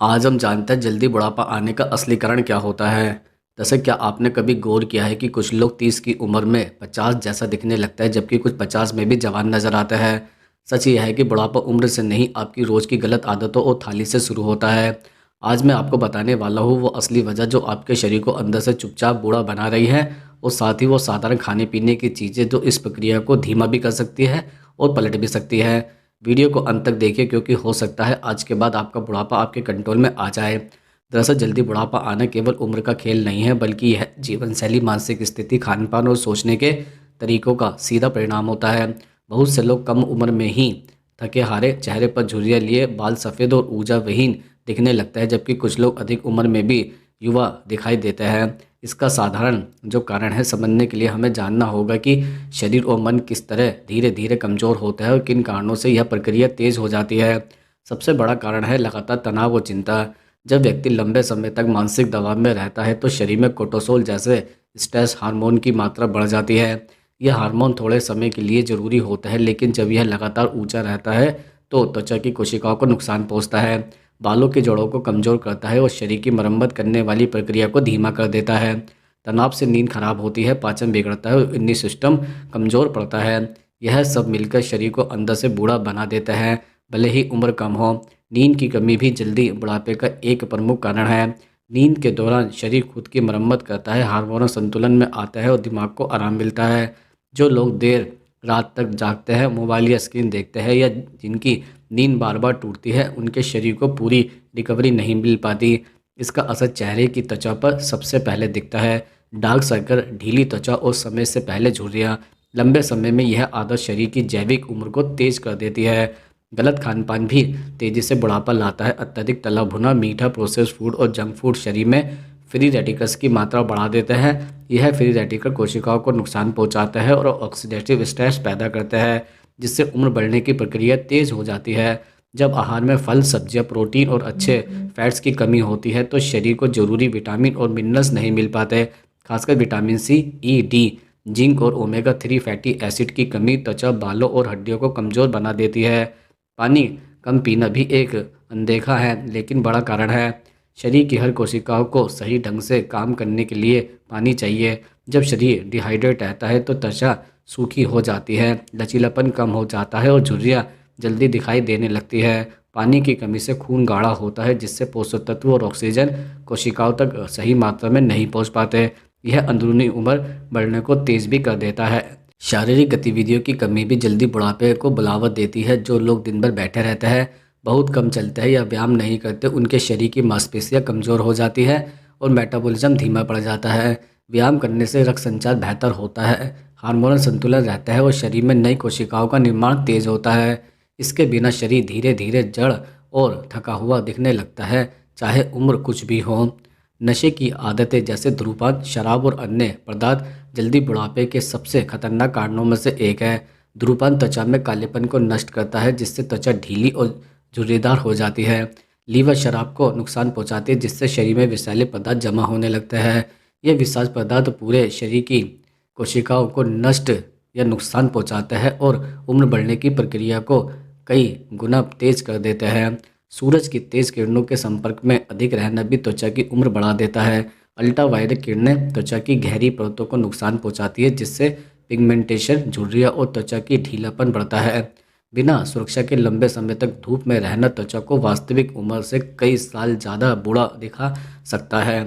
आज हम जानते हैं जल्दी बुढ़ापा आने का असली कारण क्या होता है। जैसे क्या आपने कभी गौर किया है कि कुछ लोग 30 की उम्र में 50 जैसा दिखने लगता है, जबकि कुछ 50 में भी जवान नजर आता है। सच यह है कि बुढ़ापा उम्र से नहीं, आपकी रोज की गलत आदतों और थाली से शुरू होता है। आज मैं आपको बताने वाला हूँ वो असली वजह जो आपके शरीर को अंदर से चुपचाप बूढ़ा बना रही है, और साथ ही वो साधारण खाने पीने की चीज़ें जो इस प्रक्रिया को धीमा भी कर सकती है और पलट भी सकती है। वीडियो को अंत तक देखिए, क्योंकि हो सकता है आज के बाद आपका बुढ़ापा आपके कंट्रोल में आ जाए। दरअसल जल्दी बुढ़ापा आना केवल उम्र का खेल नहीं है, बल्कि यह जीवन शैली, मानसिक स्थिति, खान पान और सोचने के तरीकों का सीधा परिणाम होता है। बहुत से लोग कम उम्र में ही थके हारे, चेहरे पर झुर्रियाँ लिए, बाल सफ़ेद और ऊर्जा विहीन दिखने लगता है, जबकि कुछ लोग अधिक उम्र में भी युवा दिखाई देते हैं। इसका साधारण जो कारण है, समझने के लिए हमें जानना होगा कि शरीर और मन किस तरह धीरे धीरे कमज़ोर होता है और किन कारणों से यह प्रक्रिया तेज़ हो जाती है। सबसे बड़ा कारण है लगातार तनाव और चिंता। जब व्यक्ति लंबे समय तक मानसिक दबाव में रहता है तो शरीर में कोर्टिसोल जैसे स्ट्रेस हार्मोन की मात्रा बढ़ जाती है। यह हार्मोन थोड़े समय के लिए ज़रूरी होता है, लेकिन जब यह लगातार ऊंचा रहता है तो त्वचा की कोशिकाओं को नुकसान पहुंचता है, बालों की जड़ों को कमज़ोर करता है और शरीर की मरम्मत करने वाली प्रक्रिया को धीमा कर देता है। तनाव से नींद खराब होती है, पाचन बिगड़ता है और इम्यून सिस्टम कमज़ोर पड़ता है। यह सब मिलकर शरीर को अंदर से बूढ़ा बना देता है, भले ही उम्र कम हो। नींद की कमी भी जल्दी बुढ़ापे का एक प्रमुख कारण है। नींद के दौरान शरीर खुद की मरम्मत करता है, हार्मोन संतुलन में आता है और दिमाग को आराम मिलता है। जो लोग देर रात तक जागते हैं, मोबाइल या स्क्रीन देखते हैं, या जिनकी नींद बार बार टूटती है, उनके शरीर को पूरी रिकवरी नहीं मिल पाती। इसका असर चेहरे की त्वचा पर सबसे पहले दिखता है। डार्क सर्कल, ढीली त्वचा और समय से पहले झुर्रियाँ। लंबे समय में यह आदत शरीर की जैविक उम्र को तेज कर देती है। गलत खान पान भी तेजी से बुढ़ापा लाता है। अत्यधिक तला भुना, मीठा, प्रोसेस्ड फूड और जंक फूड शरीर में फ्री रेडिकल्स की मात्रा बढ़ा देते हैं। यह फ्री रेडिकल कोशिकाओं को नुकसान पहुंचाता है और ऑक्सीडेटिव स्ट्रेस पैदा करता है, जिससे उम्र बढ़ने की प्रक्रिया तेज हो जाती है। जब आहार में फल, सब्जियां, प्रोटीन और अच्छे फैट्स की कमी होती है तो शरीर को जरूरी विटामिन और मिनरल्स नहीं मिल पाते। खासकर विटामिन सी, ई, डी, जिंक और ओमेगा 3 फैटी एसिड की कमी त्वचा, बालों और हड्डियों को कमज़ोर बना देती है। पानी कम पीना भी एक अनदेखा है लेकिन बड़ा कारण है। शरीर की हर कोशिकाओं को सही ढंग से काम करने के लिए पानी चाहिए। जब शरीर डिहाइड्रेट रहता है तो त्वचा सूखी हो जाती है, लचीलापन कम हो जाता है और झुर्रियाँ जल्दी दिखाई देने लगती है। पानी की कमी से खून गाढ़ा होता है, जिससे पोषक तत्व और ऑक्सीजन कोशिकाओं तक सही मात्रा में नहीं पहुंच पाते। यह अंदरूनी उम्र बढ़ने को तेज भी कर देता है। शारीरिक गतिविधियों की कमी भी जल्दी बुढ़ापे को बुलावट देती है। जो लोग दिन भर बैठे रहते हैं, बहुत कम चलते हैं या व्यायाम नहीं करते, उनके शरीर की मांसपेशियां कमज़ोर हो जाती है और मेटाबॉलिज्म धीमा पड़ जाता है। व्यायाम करने से रक्त संचार बेहतर होता है, हार्मोनल संतुलन रहता है और शरीर में नई कोशिकाओं का निर्माण तेज होता है। इसके बिना शरीर धीरे धीरे जड़ और थका हुआ दिखने लगता है, चाहे उम्र कुछ भी हो। नशे की आदतें जैसे धूम्रपान, शराब और अन्य पदार्थ जल्दी बुढ़ापे के सबसे खतरनाक कारणों में से एक है। धूम्रपान त्वचा में कालेपन को नष्ट करता है, जिससे त्वचा ढीली और झुर्रीदार हो जाती है। लीवर शराब को नुकसान पहुंचाती है, जिससे शरीर में विषैले पदार्थ जमा होने लगते हैं। ये विषाक्त पदार्थ पूरे शरीर की कोशिकाओं को नष्ट या नुकसान पहुंचाता है और उम्र बढ़ने की प्रक्रिया को कई गुना तेज कर देते हैं। सूरज की तेज किरणों के संपर्क में अधिक रहना भी त्वचा की उम्र बढ़ा देता है। अल्ट्रावायलेट किरणें त्वचा की गहरी परतों को नुकसान पहुंचाती है, जिससे पिगमेंटेशन, झुर्रियाँ और त्वचा की ढीलापन बढ़ता है। बिना सुरक्षा के लंबे समय तक धूप में रहना त्वचा को वास्तविक उम्र से कई साल ज़्यादा बूढ़ा दिखा सकता है।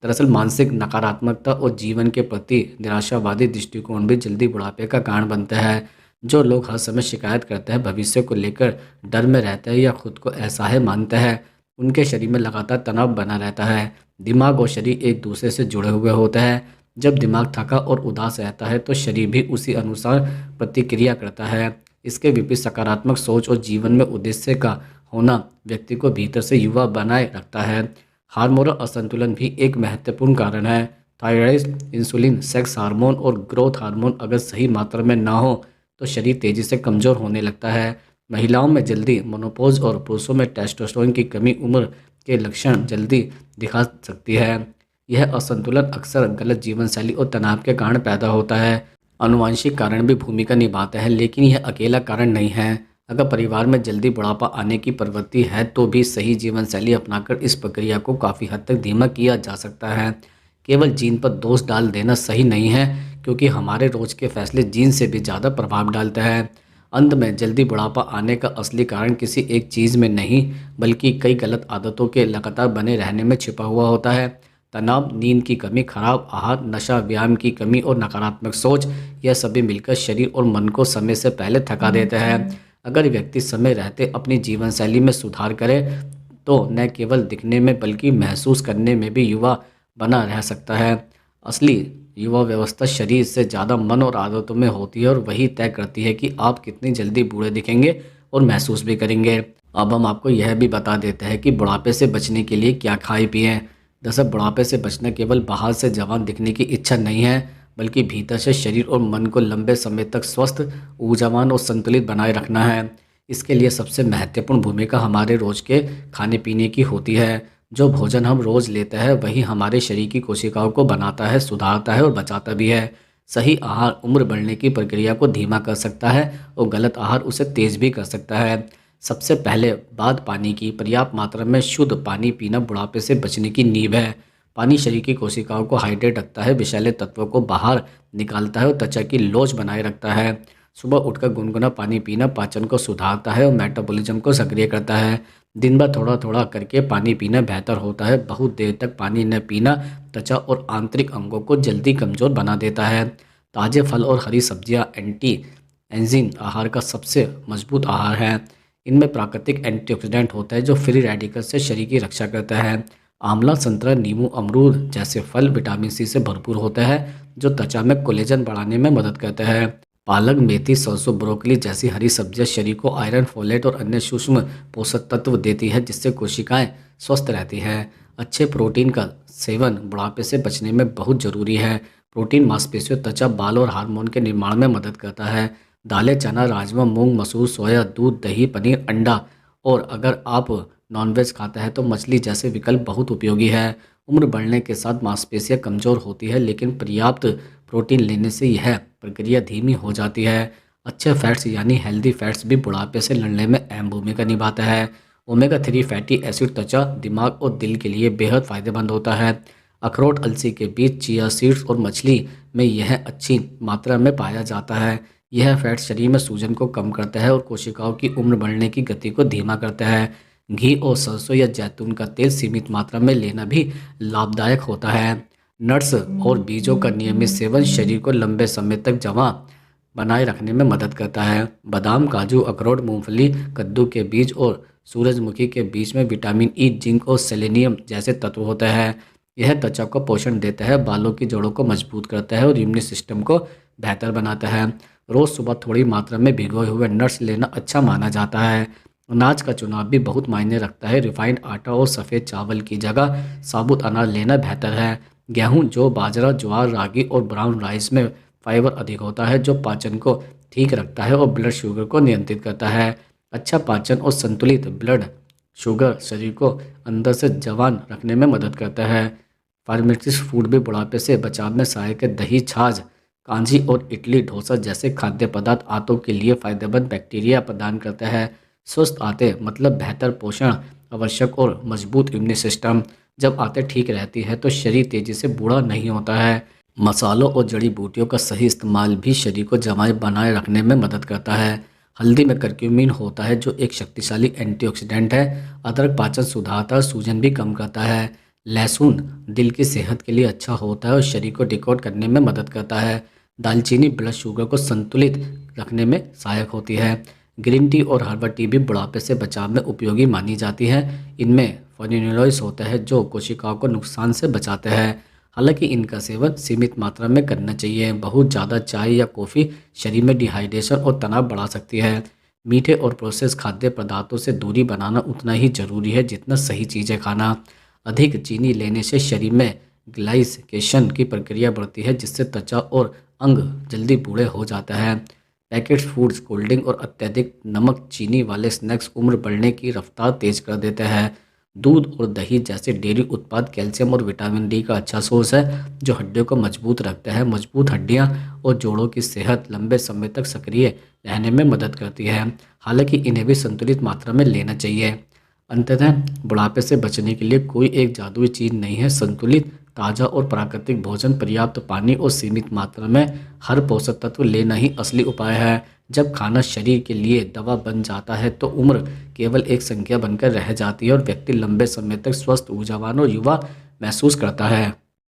दरअसल मानसिक नकारात्मकता और जीवन के प्रति निराशावादी दृष्टिकोण भी जल्दी बुढ़ापे का कारण बनता है। जो लोग हर समय शिकायत करते हैं, भविष्य को लेकर डर में रहते हैं या खुद को असहाय मानते हैं, उनके शरीर में लगातार तनाव बना रहता है। दिमाग और शरीर एक दूसरे से जुड़े हुए होते हैं। जब दिमाग थका और उदास रहता है तो शरीर भी उसी अनुसार प्रतिक्रिया करता है। इसके विपरीत सकारात्मक सोच और जीवन में उद्देश्य का होना व्यक्ति को भीतर से युवा बनाए रखता है। हार्मोनल असंतुलन भी एक महत्वपूर्ण कारण है। थायराइड, इंसुलिन, सेक्स हार्मोन और ग्रोथ हार्मोन अगर सही मात्रा में ना हो तो शरीर तेजी से कमज़ोर होने लगता है। महिलाओं में जल्दी मेनोपॉज और पुरुषों में टेस्टोस्टेरोन की कमी उम्र के लक्षण जल्दी दिखा सकती है। यह असंतुलन अक्सर गलत जीवन शैली और तनाव के कारण पैदा होता है। आनुवंशिक कारण भी भूमिका निभाते हैं, लेकिन यह अकेला कारण नहीं है। अगर परिवार में जल्दी बुढ़ापा आने की प्रवृत्ति है तो भी सही जीवन शैली अपनाकर इस प्रक्रिया को काफ़ी हद तक धीमा किया जा सकता है। केवल जीन पर दोष डाल देना सही नहीं है, क्योंकि हमारे रोज के फैसले जीन से भी ज़्यादा प्रभाव डालते हैं। अंत में जल्दी बुढ़ापा आने का असली कारण किसी एक चीज़ में नहीं, बल्कि कई गलत आदतों के लगातार बने रहने में छिपा हुआ होता है। तनाव, नींद की कमी, खराब आहार, नशा, व्यायाम की कमी और नकारात्मक सोच, यह सभी मिलकर शरीर और मन को समय से पहले थका देते हैं। अगर व्यक्ति समय रहते अपनी जीवन शैली में सुधार करे तो न केवल दिखने में बल्कि महसूस करने में भी युवा बना रह सकता है। असली युवा व्यवस्था शरीर से ज़्यादा मन और आदतों में होती है, और वही तय करती है कि आप कितनी जल्दी बूढ़े दिखेंगे और महसूस भी करेंगे। अब हम आपको यह भी बता देते हैं कि बुढ़ापे से बचने के लिए क्या खाएं पिएं। दरअसल बुढ़ापे से बचना केवल बाहर से जवान दिखने की इच्छा नहीं है, बल्कि भीतर से शरीर और मन को लंबे समय तक स्वस्थ, ऊर्जावान और संतुलित बनाए रखना है। इसके लिए सबसे महत्वपूर्ण भूमिका हमारे रोज के खाने पीने की होती है। जो भोजन हम रोज लेते हैं वही हमारे शरीर की कोशिकाओं को बनाता है, सुधारता है और बचाता भी है। सही आहार उम्र बढ़ने की प्रक्रिया को धीमा कर सकता है और गलत आहार उसे तेज भी कर सकता है। सबसे पहले बात पानी की। पर्याप्त मात्रा में शुद्ध पानी पीना बुढ़ापे से बचने की नींव है। पानी शरीर की कोशिकाओं को हाइड्रेट रखता है, विषैले तत्वों को बाहर निकालता है और त्वचा की लोच बनाए रखता है। सुबह उठकर गुनगुना पानी पीना पाचन को सुधारता है और मेटाबॉलिज्म को सक्रिय करता है। दिन भर थोड़ा थोड़ा करके पानी पीना बेहतर होता है। बहुत देर तक पानी न पीना त्वचा और आंतरिक अंगों को जल्दी कमज़ोर बना देता है। ताज़े फल और हरी सब्जियां एंटी एंजिन आहार का सबसे मजबूत आहार है। इनमें प्राकृतिक एंटीऑक्सीडेंट होता है जो फ्री रेडिकल से शरीर की रक्षा करता है। आंवला, संतरा, नींबू, अमरूद जैसे फल विटामिन सी से भरपूर होते हैं, जो त्वचा में कोलेजन बढ़ाने में मदद करता है। पालक, मेथी, सरसों, ब्रोकली जैसी हरी सब्जियां शरीर को आयरन, फोलेट और अन्य सूक्ष्म पोषक तत्व देती है, जिससे कोशिकाएं स्वस्थ रहती हैं। अच्छे प्रोटीन का सेवन बुढ़ापे से बचने में बहुत जरूरी है। प्रोटीन मांसपेशियों, त्वचा, बाल और हार्मोन के निर्माण में मदद करता है। दालें, चना, राजमा, मूंग, मसूर, सोया, दूध, दही, पनीर, अंडा और अगर आप नॉनवेज खाता है तो मछली जैसे विकल्प बहुत उपयोगी है। उम्र बढ़ने के साथ मांसपेशियां कमज़ोर होती है, लेकिन पर्याप्त प्रोटीन लेने से यह प्रक्रिया धीमी हो जाती है। अच्छे फैट्स यानी हेल्दी फैट्स भी बुढ़ापे से लड़ने में अहम भूमिका निभाता है। ओमेगा 3 फैटी एसिड त्वचा, दिमाग और दिल के लिए बेहद फायदेमंद होता है। अखरोट, अलसी के बीज, चिया सीड्स और मछली में यह अच्छी मात्रा में पाया जाता है। यह फैट शरीर में सूजन को कम करता है और कोशिकाओं की उम्र बढ़ने की गति को धीमा करता है। घी और सरसों या जैतून का तेल सीमित मात्रा में लेना भी लाभदायक होता है। नट्स और बीजों का नियमित सेवन शरीर को लंबे समय तक जमा बनाए रखने में मदद करता है। बादाम, काजू, अखरोट, मूंगफली, कद्दू के बीज और सूरजमुखी के बीज में विटामिन ई, जिंक और सेलेनियम जैसे तत्व होते हैं। यह त्वचा को पोषण देता है, बालों की जड़ों को मजबूत करता है और इम्यून सिस्टम को बेहतर बनाता है। रोज़ सुबह थोड़ी मात्रा में भिगोए हुए नट्स लेना अच्छा माना जाता है। अनाज का चुनाव भी बहुत मायने रखता है। रिफाइंड आटा और सफ़ेद चावल की जगह साबुत अनाज लेना बेहतर है। गेहूं, जौ, बाजरा, ज्वार, रागी और ब्राउन राइस में फाइबर अधिक होता है, जो पाचन को ठीक रखता है और ब्लड शुगर को नियंत्रित करता है। अच्छा पाचन और संतुलित ब्लड शुगर शरीर को अंदर से जवान रखने में मदद करता है। फर्मेंटेड फूड भी बुढ़ापे से बचाव में सहायक है। दही, छाछ, कांजी और इडली, डोसा जैसे खाद्य पदार्थ आंतों के लिए फायदेमंद बैक्टीरिया प्रदान करता है। स्वस्थ आते मतलब बेहतर पोषण आवश्यक और मजबूत इम्यून सिस्टम। जब आंतें ठीक रहती है तो शरीर तेजी से बूढ़ा नहीं होता है। मसालों और जड़ी बूटियों का सही इस्तेमाल भी शरीर को जवान बनाए रखने में मदद करता है। हल्दी में करक्यूमिन होता है, जो एक शक्तिशाली एंटीऑक्सीडेंट है। अदरक पाचन सुधारता है, सूजन भी कम करता है। लहसुन दिल की सेहत के लिए अच्छा होता है और शरीर को डिकोड करने में मदद करता है। दालचीनी ब्लड शुगर को संतुलित रखने में सहायक होती है। ग्रीन टी और हर्बल टी भी बुढ़ापे से बचाव में उपयोगी मानी जाती है। इनमें फ्लेवोनोइड्स होता है जो कोशिकाओं को नुकसान से बचाते हैं। हालांकि इनका सेवन सीमित मात्रा में करना चाहिए। बहुत ज़्यादा चाय या कॉफ़ी शरीर में डिहाइड्रेशन और तनाव बढ़ा सकती है। मीठे और प्रोसेस खाद्य पदार्थों से दूरी बनाना उतना ही ज़रूरी है जितना सही चीज़ें खाना। अधिक चीनी लेने से शरीर में ग्लाइकेशन की प्रक्रिया बढ़ती है, जिससे त्वचा और अंग जल्दी बूढ़े हो जाता है। पैकेट फूड्स, कोल्ड ड्रिंक और अत्यधिक नमक चीनी वाले स्नैक्स उम्र बढ़ने की रफ्तार तेज कर देते हैं। दूध और दही जैसे डेयरी उत्पाद कैल्शियम और विटामिन डी का अच्छा सोर्स है, जो हड्डियों को मजबूत रखता है। मजबूत हड्डियां और जोड़ों की सेहत लंबे समय तक सक्रिय रहने में मदद करती है। हालांकि इन्हें भी संतुलित मात्रा में लेना चाहिए। अंततः बुढ़ापे से बचने के लिए कोई एक जादुई चीज़ नहीं है। संतुलित, ताज़ा और प्राकृतिक भोजन, पर्याप्त पानी और सीमित मात्रा में हर पोषक तत्व लेना ही असली उपाय है। जब खाना शरीर के लिए दवा बन जाता है तो उम्र केवल एक संख्या बनकर रह जाती है और व्यक्ति लंबे समय तक स्वस्थ, ऊर्जावान और युवा महसूस करता है।